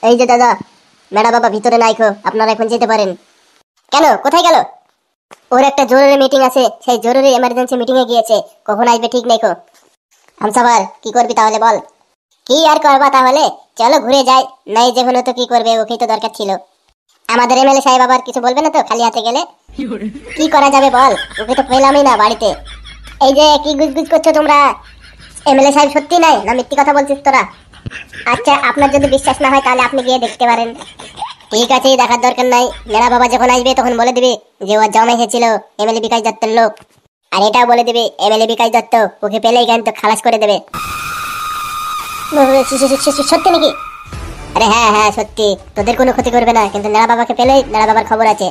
এই যে দাদা, মেডা বাবা ভিতরে নাইখো, আপনারা এখন যেতে পারেন। কেন, কোথায় গেল? ওর একটা জরুরি মিটিং আছে, সেই জরুরি এমার্জেন্সি মিটিং এ গিয়েছে, কখন আসবে ঠিক নেই। হামসাফার, কি করবি তাহলে বল? কি আর করবা তাহলে, চলো ঘুরে যাই। নাই যে হলো তো কি করবে, ওকেই তো দরকার ছিল। আমাদের এমএলএ সাহেব আবার কিছু বলবে না তো খালি হাতে গেলে? কি করা যাবে বল, ওকে তো পেলামই না বাড়িতে। এই যে কি গুজগুজ করছো তোমরা, এমএলএ সাহেব সত্যি নাই না মিথ্যি কথা বলছিস তোরা? আচ্ছা, আপনার যদি বিশ্বাস না হয় তাহলে আপনি গিয়ে দেখতে পারেন। ঠিক আছে, দেখার দরকার নাই। মেরা বাবা যখন আসবে তখন বলে দিবি যে ও জমা হয়েছিল এমএলএ বিকাশ দত্তের লোক। আর এটাও বলে দিবি এমএলএ বিকাশ দত্ত ওকে পেলেই কিন্তু খালাস করে দেবে। সত্যি নাকি? আরে হ্যাঁ হ্যাঁ সত্যি, তোদের কোনো ক্ষতি করবে না, কিন্তু নেড়া বাবাকে পেলেই নেড়া বাবার খবর আছে।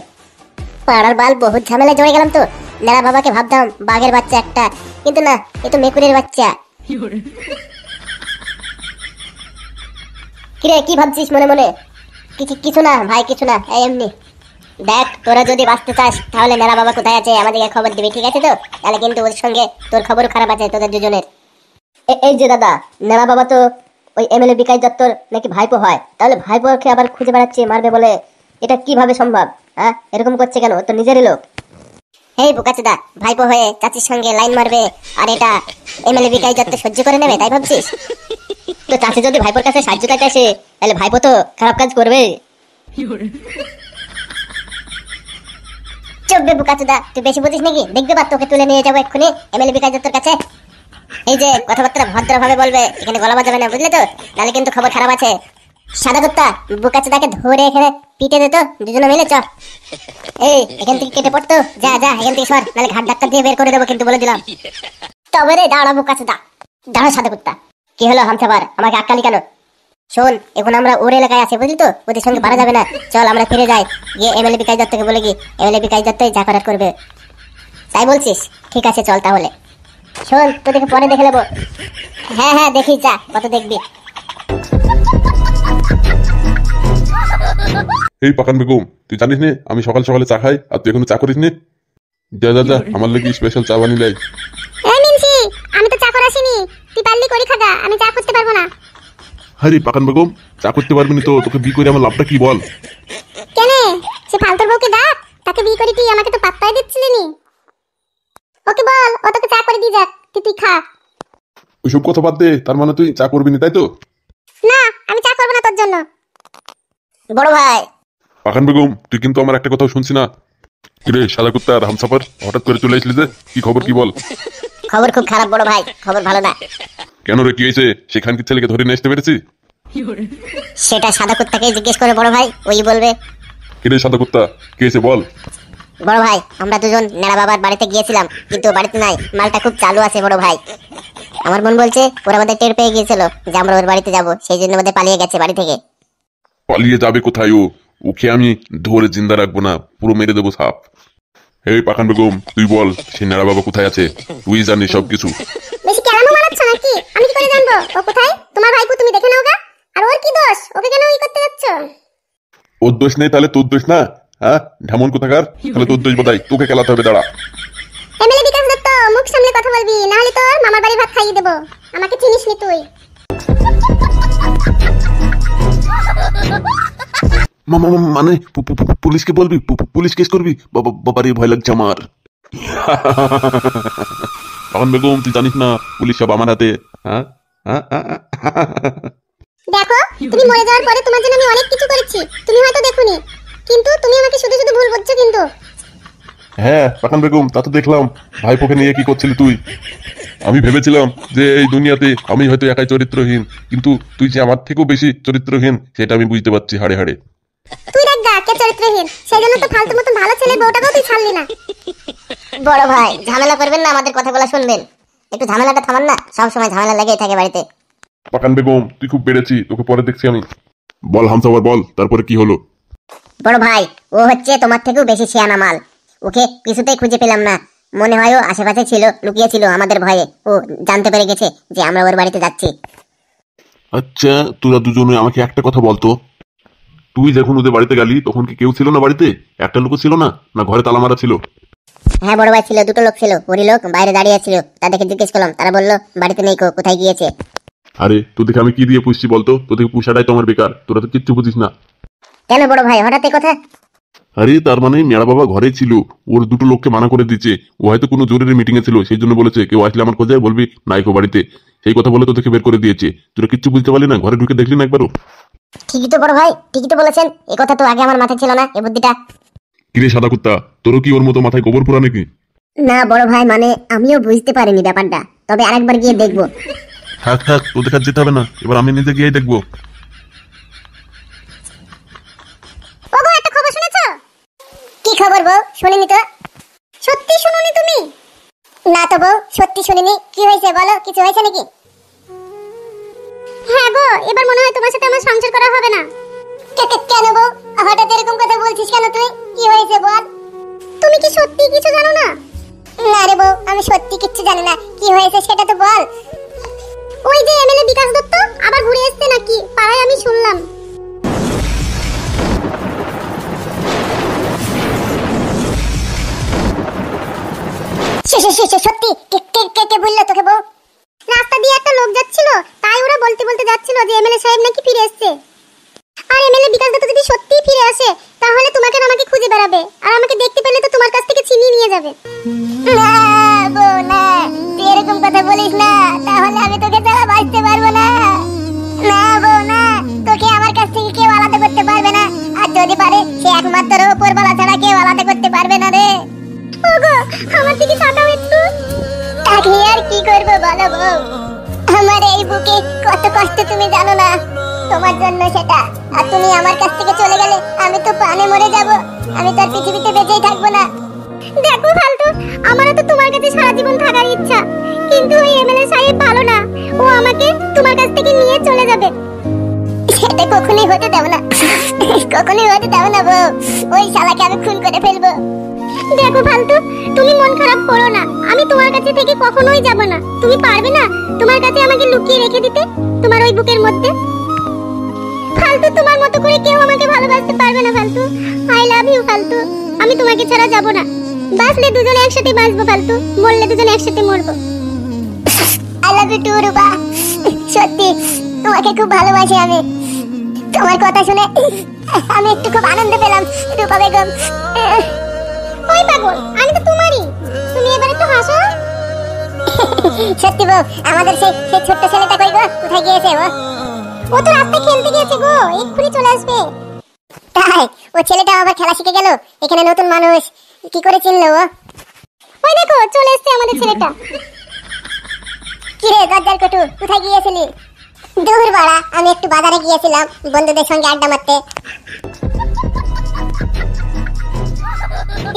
পাড়ার বাল বহুত ঝামেলায় জড়ে গেলাম তো। নেড়া বাবাকে ভাবতাম বাঘের বাচ্চা একটা, কিন্তু না, এ তো মেকুরের বাচ্চা। কিরে, কি ভাবছিস মনে মনে? কিছু না ভাই, কিছু না, এমনি। দেখ, তোরা যদি বাঁচতে চাস তাহলে নেড়া বাবা কোথায় আছে আমাদেরকে খবর দিবি, ঠিক আছে তো? তাহলে কিন্তু ওর সঙ্গে তোর খবরও খারাপ আছে, তোদের দুজনের। এই যে দাদা, নেড়া বাবা তো ওই এমএলএ বিকাশ দত্তর নাকি ভাইপো হয়, তাহলে ভাইপোকে আবার খুঁজে বেড়াচ্ছে মারবে বলে, এটা কিভাবে সম্ভব? হ্যাঁ, এরকম করছে কেন? তো নিজেরই লোক। এই বোকাচোদা, ভাইপো হয়ে চাচির সঙ্গে লাইন মারবে আর এটা এমএলএ বিকাশ দত্ত সহ্য করে নেবে তাই ভাবছিস? তো চাচি যদি ভাইপোর কাছে সাহায্য চাইতে আসে তাহলে ভাইপো তো খারাপ কাজ করবে। চুপবে বোকাচোদা, তুই বেশি বুঝিস নাকি? দেখতে পার তোকে তুলে নিয়ে যাবো এক্ষুনি এমএলএ বিকাশ দত্তর কাছে। এই যে কথাবার্তা ভদ্রভাবে বলবে, এখানে গলা বাজাবে না, বুঝলে তো? তাহলে কিন্তু খবর খারাপ আছে। সাদা কুত্তা, বোকাচোদাকে ধরে এখানে পিটে দে তো দুজনে মিলে। চ, এই এখান থেকে কেটে পড়তো, যা যা এখান থেকে সর, নাহলে ঘাট ধাক্কা দিয়ে বের করে দেবো কিন্তু, বলে দিলাম। তবে রে দাঁড়া বোকাচোদা, দাঁড়া সাদা কুত্তা। কি হলো হামসাফার, আমাকে আক্কালি কেন? শোন, এখন আমরা ওর এলাকায় আছি, বুঝলি তো? ওদের সঙ্গে পারা যাবে না। চল আমরা ফিরে যাই, গিয়ে এমএলএ বিকাশ দত্তকে বলে কি এমএলএ বিকাশ দত্তই যা করার করবে। তাই বলছিস? ঠিক আছে চল তাহলে। শোন, তোদেরকে পরে দেখে নেবো। হ্যাঁ হ্যাঁ দেখিস, যা কত দেখবি। এই পাকান বেগম, তুই জানিস নে আমি সকাল সকালে চা খাই, আর তুই এখনো চা করিস নি? যা যা যা, আমার লাগি স্পেশাল চা বানিয়ে লাই। এই মিনসি, আমি তো চা করে আসিনি, তুই পারলি করি খাগা, আমি চা করতে পারবো না। আরে পাকান বেগম, চা করতে পারবি না তো তোকে বিয়ে করে আমার লাভটা কি বল? কেন, সে ফালতুর বউকে ডাক, তাকে বিয়ে করে তুই আমাকে তো পাত্তাই দিচ্ছিলি নি। ওকে বল ও তোকে চা করে দিয়ে যাক, তুই খা। ওইসব কথা বাদ দে, তার মানে তুই চা করবি না তাই তো? না, আমি চা করবো না তোর জন্য। বড় ভাই। পাকান বেগম, তুই কিন্তু আমার একটা কথাও শুনছি না। কিরে শালা কুত্তা আর হামসাফার, হঠাৎ করে চলে আসলি যে, কি খবর কি বল? খবর খুব খারাপ বড় ভাই, খবর ভালো না। কেন রে, কি হয়েছে? সেখান কি ছেলেকে ধরে নিয়ে আসতে পেরেছি? সেটা সাদা কুত্তাকে জিজ্ঞেস করে বড় ভাই, ওই বলবে। কিরে সাদা কুত্তা, কি হয়েছে বল? বড় ভাই, আমরা দুজন নেড়া বাবার বাড়িতে গিয়েছিলাম, কিন্তু বাড়িতে নাই, মালটা খুব চালু আছে বড় ভাই। আমার বোন বলছে ওরা আমাদের টের পেয়ে গিয়েছিল যে আমরা ওর বাড়িতে যাব, সেই জন্য আমাদের পালিয়ে গেছে বাড়ি থেকে। পালিয়ে যাবে কোথায় ও? ওকে আমি ধরে জিন্দা রাখবো না, পুরো মেরে দেবো সাপ। এই পাকান বেগম, তুই বল সে নেড়া বাবা কোথায় আছে? তুই জানিস সবকিছু। বেশি কেলামো মারাচ্ছ নাকি? আমি কি করে জানবো ও কোথায়? তোমার ভাইপো তুমি দেখে নাও গা। আর ওর কি দোষ? ওকে কেন ই করতে যাচ্ছ? ওর দোষ নেই তাহলে তোর দোষ না? হ্যাঁ ঢামন কোথাকার, তাহলে তোর দোষ বোধহয়, তোকে খেলাতে হবে, দাঁড়া। এমএলএ বিকাশ দত্ত, মুখ সামলে কথা বলবি, না হলে তোর মামার বাড়ি ভাত খাইয়ে দেবো। আমাকে চিনিস নি তুই। মানে পুলিশকে বলবি? পুলিশ কেস করবি? বাবারে ভয় লাগছে আমার। পাকান বেগম, তুই জানিস না পুলিশ সব আমার হাতে। হ্যাঁ দেখো, তুমি মরে যাওয়ার পরে তোমার জন্য আমি অনেক কিছু করেছি, তুমি হয়তো দেখোনি, কিন্তু তুমি আমাকে শুধু শুধু ভুল বুঝছো কিন্তু। হ্যাঁ পাকান বেগম, তা তো দেখলাম। ভাইপোকে নিয়ে কি করছিলি তুই? আমি ভেবেছিলাম যে এই দুনিয়াতে আমি হয়তো একাই চরিত্রহীন, কিন্তু তুই যে আমার থেকেও বেশি চরিত্রহীন সেটা আমি বুঝতে পারছি হাড়ে হাড়ে। তুই দেখ গা কে চরিত্রহীন, সেই জন্য তো ফালতু মতন ভালো ছেলে বউটাকেও তুই ছাড়লি না। বড় ভাই, ঝামেলা করবেন না, আমাদের কথাগুলো শুনবেন। একটু ঝামেলাটা থামান না, সবসময় ঝামেলা লেগেই থাকে বাড়িতে। পাকান বেগম, তুই খুব বেড়েছি, তোকে পরে দেখছি আমি। বল হামসাফার বল, তারপরে কি হলো? বড় ভাই, ও হচ্ছে তোমার থেকেও বেশি শিয়ানা মাল। ওকে কিছুতেই খুঁজে পেলাম না, মনে হয় ও আশেপাশে ছিল, লুকিয়ে ছিল আমাদের ভয়ে। ও জানতে পেরে গেছে যে আমরা ওর বাড়িতে যাচ্ছি। আচ্ছা তোরা দুজনে আমাকে একটা কথা বলতো, তুই যখন ওদের বাড়িতে গেলি তখন কি কেউ ছিল না বাড়িতে? একটা লোক ছিল না? না ঘরে তালা মারা ছিল? হ্যাঁ বড় ভাই, ছিল, দুটো লোক ছিল। ওরই লোক বাইরে দাঁড়িয়ে ছিল, তাদেরকে জিজ্ঞেস করলাম, তারা বললো বাড়িতে নেই, কোথায় গিয়েছে। আরে তোদেরকে আমি কি দিয়ে পুষছি বলতো? তোদেরকে পুষাটাই তো আমার বেকার, তোরা তো কিচ্ছু বুঝিস না। কেন বড় ভাই হঠাৎ এই কথা? আরে তার মানে মেড়া বাবা ঘরে ছিল, ওর দুটো লোককে মানা করে দিচ্ছে। ও হয়তো কোনো জরুরি মিটিং এ ছিল, সেই জন্য বলেছে কেউ আসলে আমার খোঁজে বলবি নাইকো বাড়িতে। সেই কথা বলে তোদেরকে বের করে দিয়েছে। তোরা কিচ্ছু বুঝতে পারলি না, ঘরে ঢুকে দেখলি না একবারও? ঠিকই তো বড় ভাই, ঠিকই তো বলেছেন। এই কথা তো আগে আমার মাথায় ছিল না, এই বুদ্ধিটা। কিরে সাদা কুত্তা, তোরও কি ওর মতো মাথায় গোবর পোড়া নাকি? না বড় ভাই, মানে আমিও বুঝতে পারিনি ব্যাপারটা, তবে আরেকবার গিয়ে দেখবো। থাক থাক, তোদের কাছে যেতে হবে না, এবার আমি নিজে গিয়েই দেখবো। ওগো, একটা খবর শুনেছো? কি খবর বউ? শুনিনি তো। সত্যি শুনুনি তুমি? না তো বউ, সত্যি শুনিনি। কি হয়েছে বলো, কিছু হয়েছে নাকি? হ্যাঁ গো, এবার মনে হয় তোমার সাথে আমার সংসার করা হবে না। কেন বউ, হঠাৎ এরকম কথা বলছিস কেন তুই? কি হয়েছে বল। তুমি কি সত্যি কিছু জানো না? না রে বউ, আমি সত্যি কিচ্ছু জানি না। কি হয়েছে সেটা তো বল। ওই যে এমএলএ বিকাশ দত্ত আবার ঘুরে এসেছে নাকি পাড়ায়, আমি শুনলাম। সত্যি? কে বললো তোকে বউ? রাস্তা দিয়ে একটা লোক যাচ্ছিল, তাই ওরা বলতে বলতে যাচ্ছিল যে এমএলএ সাহেব নাকি ফিরে এসেছে। আর এমএলএ বিকাশ দত্ত যদি সত্যিই ফিরে আসে, তাহলে তোমাকে আর আমাকে খুঁজে বেড়াবে, আর আমাকে দেখতে পেলে তো তোমার কাছ থেকে ছিনিয়ে নিয়ে যাবে। না বউ না, তুই এরকম কথা বলিস না, তাহলে আমি তোকে ছাড়া বাঁচতে পারবো না। না বউ না, তোকে আমার কাছ থেকে কেউ আলাদা করতে পারবে না, আর যদি পারে সে একমাত্র উপরওয়ালা ছাড়া কেউ আলাদা করতে পারবে না রে। ওগো, আমার দিকে তাকাও একটু। তাকে আর কি করবো বলো বউ? আমার এই বুকে কত কষ্ট তুমি জানো না, তোমার জন্য সেটা। আর তুমি আমার কাছ থেকে চলে গেলে আমি তো প্রাণে মরে যাব, আমি তো আর পৃথিবীতে বেঁচেই থাকবো না। দেখো ফালতু, আমারও তো তোমার কাছে সারা জীবন থাকার ইচ্ছা, কিন্তু ওই এমএলএ সাহেব ভালো না, ও আমাকে তোমার কাছ থেকে নিয়ে চলে যাবে। সেটা কখনোই হতে দেব না, কখনোই হতে দেব না বউ। ওই শালাকে আমি খুন করে ফেলবো। দেখো ফালতু, তুমি মন খারাপ করো না, আমি তোমার কাছে থেকে কখনোই যাব না। তুমি পারবে না তোমার কাছে আমাকে লুকিয়ে রেখে দিতে তোমার ওই বুকের মধ্যে? ফালতু, তোমার মতো করে কেউ আমাকে ভালোবাসতে পারবে না ফালতু। আই লাভ ইউ ফালতু, আমি তোমাকে ছাড়া যাব না। বাঁচলে দুজনে একসাথে বাঁচবো ফালতু, মরলে দুজনে একসাথে মরবো। আই লাভ ইউ টু রূপা। সত্যি তোমাকে খুব ভালোবাসি আমি। তোমার কথা শুনে আমি একটু খুব আনন্দ পেলাম রূপা বেগম। ওই পাগল, আমি তো তোমারই, তুমি এবার একটু হাসো। সত্যি বউ, আমাদের সেই ছোট্ট ছেলেটা কই গো? কোথায় গিয়েছে ও? ও তো রাস্তায় খেলতে গিয়েছে গো, এক্ষুনি চলে আসবে। তাই? ও ছেলেটা আবার খেলা শিখে গেল? এখানে নতুন মানুষ, কি করে চিনলো ও? ওই দেখো চলে এসেছে আমাদের ছেলেটা। কি রে গজ্জাল কটু, কোথায় গিয়েছিলি? দূর বাড়া, আমি একটু বাজারে গিয়েছিলাম বন্ধুদের সঙ্গে আড্ডা মারতে।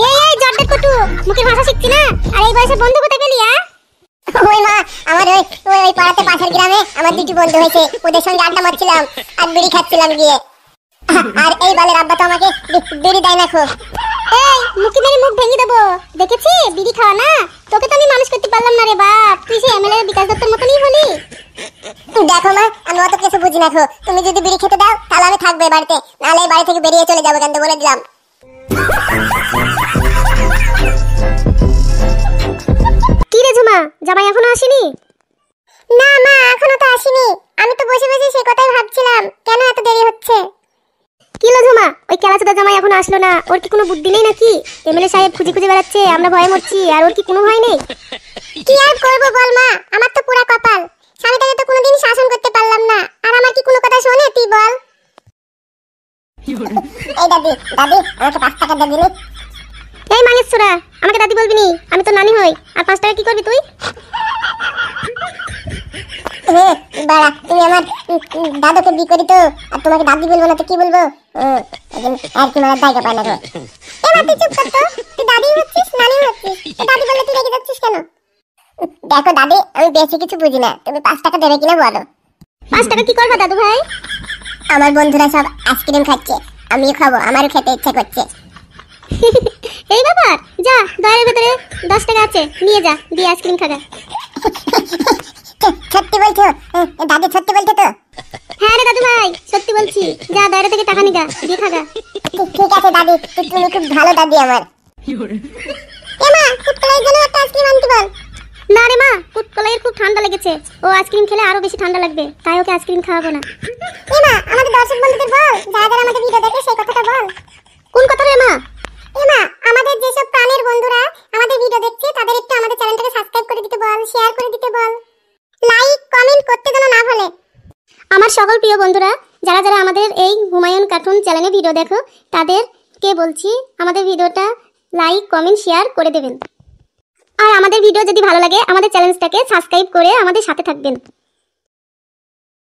এই জর্দার কটু, মুখের ভাষা শিখছি না, আর এই বয়সে বন্ধু কোথায় পেলি? ওই মা, আমার ওই পাড়াতে পাশের গ্রামে আমার দুটি বন্ধু হয়েছে, ওদের সঙ্গে আড্ডা মারছিলাম আর বিড়ি খাচ্ছিলাম গিয়ে। আর এই বালের আব্বা তো আমাকে বিড়ি দেয় না খুব। এই মুখে মেরে মুখ ভেঙে দেবো, দেখেছি বিড়ি খাওয়া না? তোকে তো আমি মানুষ করতে পারলাম না রে বাপ, তুই সে এমএলএ বিকাশ দত্তর মতনই হলি। দেখো মা, আমি অত কিছু বুঝি না খো, তুমি যদি বিড়ি খেতে দাও তাহলে আমি থাকবো বাড়িতে, নাহলে এই বাড়ি থেকে বেরিয়ে চলে যাবো, কিন্তু বলে দিলাম। কি রে ঝুমা, জামাই এখনো আসেনি? না মা, এখনো তো আসেনি। আমি তো বসে বসে সেই কথাই ভাবছিলাম, কেন এত দেরি হচ্ছে। কি লো ঝুমা, ওই কেলাচোদা জামাই এখনো আসলো না? ওর কি কোনো বুদ্ধি নেই নাকি? এমএলএ সাহেব খুঁজে খুঁজে বেড়াচ্ছে, আমরা ভয়ে মরছি, আর ওর কি কোনো ভয় নেই? কি আর করবো বল মা, আমার তো পুরা কপাল। স্বামীটাকে তো কোনোদিন শাসন করতে পারলাম না, আর আমার কি কোনো কথা শোনে তুই বল? এই দাদি, দাদি আমাকে 5 টাকা দিয়ে দিলি। এই মাঙ্গেশ্বরা, আমাকে দাদি বলবি নি, আমি তো নানি হই। আর 5 টাকা কি করবি তুই? বাড়া, তুমি আমার দাদুকে বিয়ে করি তো, আর তোমাকে দাদি বলবো না তো কি বলবো? আর কি মারা দায়িত্ব পায় না তো। এবার তুই চুপ কর তো, তুই দাদি হচ্ছিস নানি হচ্ছিস, দাদি বললে তুই রেগে যাচ্ছিস কেন? দেখো দাদি, আমি বেশি কিছু বুঝি না, তুমি 5 টাকা দেবে কিনা বলো। 5 টাকা কি করবা দাদু ভাই? আমার বন্ধুরা সব আইসক্রিম খাচ্ছে, আমিও খাবো, আমারও খেতে ইচ্ছা করছে। এই ব্যাপার, যা দয়ের ভেতরে 10 টাকা আছে, নিয়ে যা, দিয়ে আইসক্রিম খাগা। সত্যি বলছো? দাদি সত্যি বলছো তো? হ্যাঁ রে দাদু ভাই, সত্যি বলছি, যা দয়ের থেকে টাকা নিগা, দিয়ে খাগা। ঠিক আছে দাদি, তুমি খুব ভালো দাদি আমার। এমা, ফুটকলার জন্য একটা আইসক্রিম আনতে বল। না রে মা, কুতকলাইয়ের খুব ঠান্ডা লেগেছে, ও আইসক্রিম খেলে আরো বেশি ঠান্ডা লাগবে, তাই ওকে আইসক্রিম খাওয়াবো না। এ মা, আমাদের দর্শক বন্ধুদের বল, যারা যারা আমাদের ভিডিও দেখে সেই কথাটা বল। কোন কথা রে মা? এ মা, আমাদের যেসব প্রাণের বন্ধুরা আমাদের ভিডিও দেখছে তাদের একটু আমাদের চ্যানেলটাকে সাবস্ক্রাইব করে দিতে বল, শেয়ার করে দিতে বল, লাইক কমেন্ট করতে যেন না ভুলে। আমার সকল প্রিয় বন্ধুরা, যারা যারা আমাদের এই হুমায়ুন কার্টুন চ্যানেলে ভিডিও দেখো তাদেরকে বলছি আমাদের ভিডিওটা লাইক কমেন্ট শেয়ার করে দেবেন। আর আমাদের ভিডিও যদি ভালো লাগে আমাদের চ্যানেলটাকে সাবস্ক্রাইব করে আমাদের সাথে থাকবেন।